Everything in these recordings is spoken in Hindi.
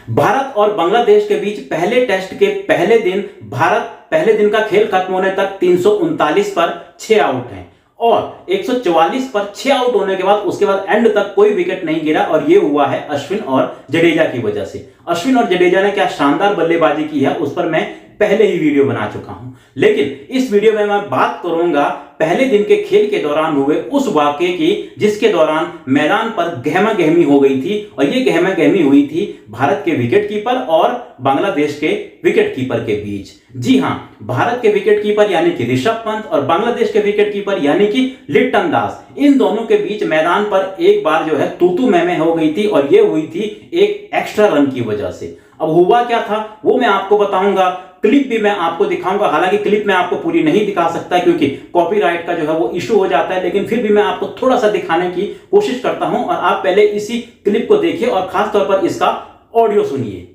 भारत और बांग्लादेश के बीच पहले टेस्ट के पहले दिन भारत पहले दिन का खेल खत्म होने तक 339 पर 6 आउट हैं और 144 पर 6 आउट होने के बाद उसके बाद एंड तक कोई विकेट नहीं गिरा और यह हुआ है अश्विन और जडेजा की वजह से। अश्विन और जडेजा ने क्या शानदार बल्लेबाजी की है उस पर मैं पहले ही वीडियो बना चुका हूं, लेकिन इस वीडियो में मैं बात करूंगा पहले दिन के खेल के दौरान हुए उस वाकये की जिसके दौरान मैदान पर गहमा गहमी हो गई थी और यह गहमा गहमी हुई थी भारत के विकेटकीपर और बांग्लादेश के विकेटकीपर के बीच। जी हां, भारत के विकेटकीपर यानी कि ऋषभ पंत और बांग्लादेश के विकेटकीपर यानी कि लिट्टन दास, इन दोनों के बीच मैदान पर एक बार जो है तू मैं हो गई थी और यह हुई थी एक एक्स्ट्रा रन की वजह से। अब हुआ क्या था वो मैं आपको बताऊंगा, क्लिप भी मैं आपको दिखाऊंगा। हालांकि क्लिप मैं आपको पूरी नहीं दिखा सकता क्योंकि कॉपीराइट का जो है वो इशू हो जाता है, लेकिन फिर भी मैं आपको थोड़ा सा दिखाने की कोशिश करता हूं और आप पहले इसी क्लिप को देखिए और खास तौर पर इसका ऑडियो सुनिए।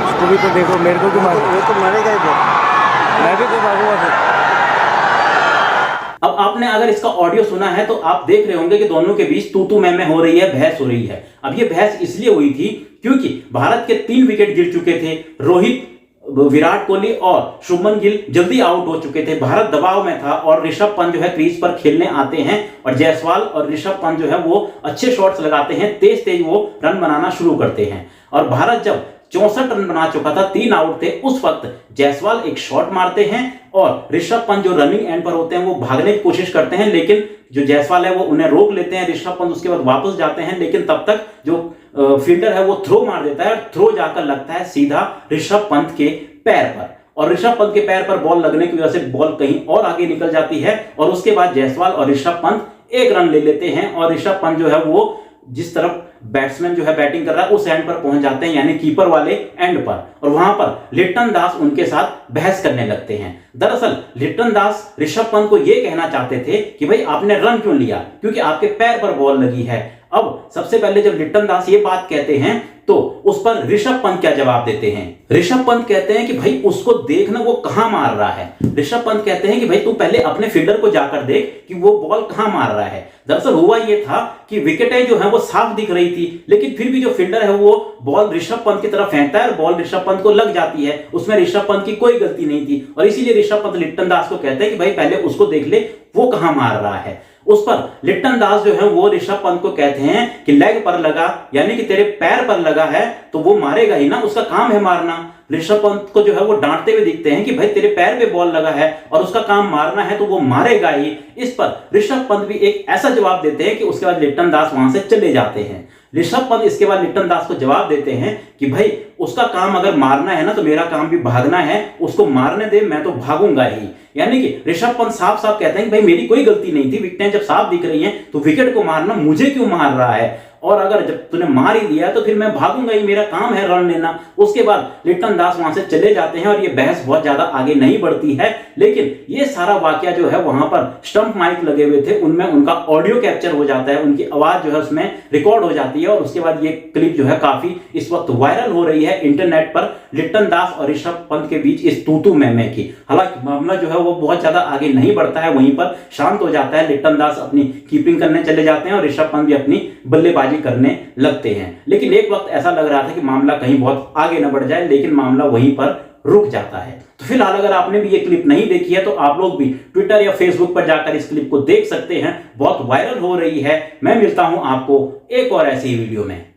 उसको भी तो देखो, मेरे को क्यों मारो? वो तो मारेगा ही, मैं भी तो मारूंगा। अब आपने अगर इसका ऑडियो सुना है तो आप देख रहे होंगे कि दोनों के बीच तू मैं हो रही है, बहस हो रही है। अब ये बहस इसलिए हुई थी क्योंकि भारत के 3 विकेट गिर चुके थे, रोहित, विराट कोहली और शुभमन गिल जल्दी आउट हो चुके थे, भारत दबाव में था और ऋषभ पंत जो है क्रीज पर खेलने आते हैं और जायसवाल और ऋषभ पंत जो है वो अच्छे शॉट्स लगाते हैं, तेज वो रन बनाना शुरू करते हैं और भारत जब 64 रन बना चुका था, 3 आउट थे, उस वक्त जायसवाल एक शॉट मारते हैं और ऋषभ पंत जो रनिंग एंड पर होते हैं वो भागने की कोशिश करते हैं, लेकिन जो जायसवाल है वो उन्हें रोक लेते हैं। ऋषभ पंत उसके बाद वापस जाते हैं, लेकिन तब तक जो फील्डर है वो थ्रो मार देता है और थ्रो जाकर लगता है सीधा ऋषभ पंत के पैर पर और ऋषभ पंत के पैर पर बॉल लगने की वजह से बॉल कहीं और आगे निकल जाती है और उसके बाद जायसवाल और ऋषभ पंत 1 रन ले लेते हैं और ऋषभ पंत जो है वो जिस तरफ बैट्समैन जो है बैटिंग कर रहा है उस एंड पर पहुंच जाते हैं, यानी कीपर वाले एंड पर, और वहां पर लिट्टन दास उनके साथ बहस करने लगते हैं। दरअसल लिट्टन दास ऋषभ पंत को यह कहना चाहते थे कि भाई आपने रन क्यों लिया, क्योंकि आपके पैर पर बॉल लगी है। अब सबसे पहले जब लिट्टन दास ये बात कहते हैं तो उस पर ऋषभ पंत क्या जवाब देते हैं? ऋषभ पंत कहते हैं कि भाई उसको देखना वो कहां मार रहा है। ऋषभ पंत कहते हैं कि भाई तू पहले अपने फील्डर को जाकर देख कि वो बॉल कहां मार रहा है। दरअसल हुआ ये था कि विकेटें जो है वो साफ दिख रही थी, लेकिन फिर भी जो फील्डर है वो बॉल ऋषभ पंत की तरफ फेंकता है और बॉल ऋषभ पंत को लग जाती है, उसमें ऋषभ पंत की कोई गलती नहीं थी और इसीलिए ऋषभ पंत लिट्टन दास को कहते हैं कि भाई पहले उसको देख ले वो कहां मार रहा है। उस पर लिट्टन दास जो है वो ऋषभ पंत को कहते हैं कि लेग पर लगा, यानी कि तेरे पैर पर लगा है तो वो मारेगा ही ना, उसका काम है मारना। ऋषभ पंत को जो है वो डांटते हुए दिखते हैं कि भाई तेरे पैर पे बॉल लगा है और उसका काम मारना है तो वो मारेगा ही। इस पर ऋषभ पंत भी एक ऐसा जवाब देते हैं कि उसके बाद लिट्टन दास वहां से चले जाते हैं। ऋषभ पंत इसके बाद लिट्टन दास को जवाब देते हैं कि भाई उसका काम अगर मारना है ना तो मेरा काम भी भागना है, उसको मारने दे, मैं तो भागूंगा ही। यानी कि ऋषभ पंत साफ साफ कहते हैं कि भाई मेरी कोई गलती नहीं थी, विकेटें जब साफ दिख रही हैं तो विकेट को मारना मुझे क्यों मार रहा है, और अगर जब तूने मार ही दिया तो फिर मैं भागूंगा ही, मेरा काम है रन लेना। उसके बाद लिट्टन दास वहां से चले जाते हैं और ये बहस बहुत ज्यादा आगे नहीं बढ़ती है, लेकिन ये सारा वाकया जो है वहां पर स्टंप माइक लगे हुए थे उनमें उनका ऑडियो कैप्चर हो जाता है, उनकी आवाज जो है उसमें रिकॉर्ड हो जाती है और उसके बाद ये क्लिप जो है काफी इस वक्त वायरल हो रही है इंटरनेट पर, लिट्टन दास और ऋषभ पंत के बीच इस तू मैं की। हालांकि मामला जो है वो बहुत ज्यादा आगे नहीं बढ़ता है, वहीं पर शांत हो जाता है। लिट्टन दास अपनी कीपिंग करने चले जाते हैं और ऋषभ पंत भी अपनी बल्लेबाजी करने लगते हैं, लेकिन एक वक्त ऐसा लग रहा था कि मामला कहीं बहुत आगे न बढ़ जाए, लेकिन मामला वहीं पर रुक जाता है। तो फिलहाल अगर आपने भी ये क्लिप नहीं देखी है तो आप लोग भी ट्विटर या फेसबुक पर जाकर इस क्लिप को देख सकते हैं, बहुत वायरल हो रही है। मैं मिलता हूं आपको एक और ऐसी वीडियो में।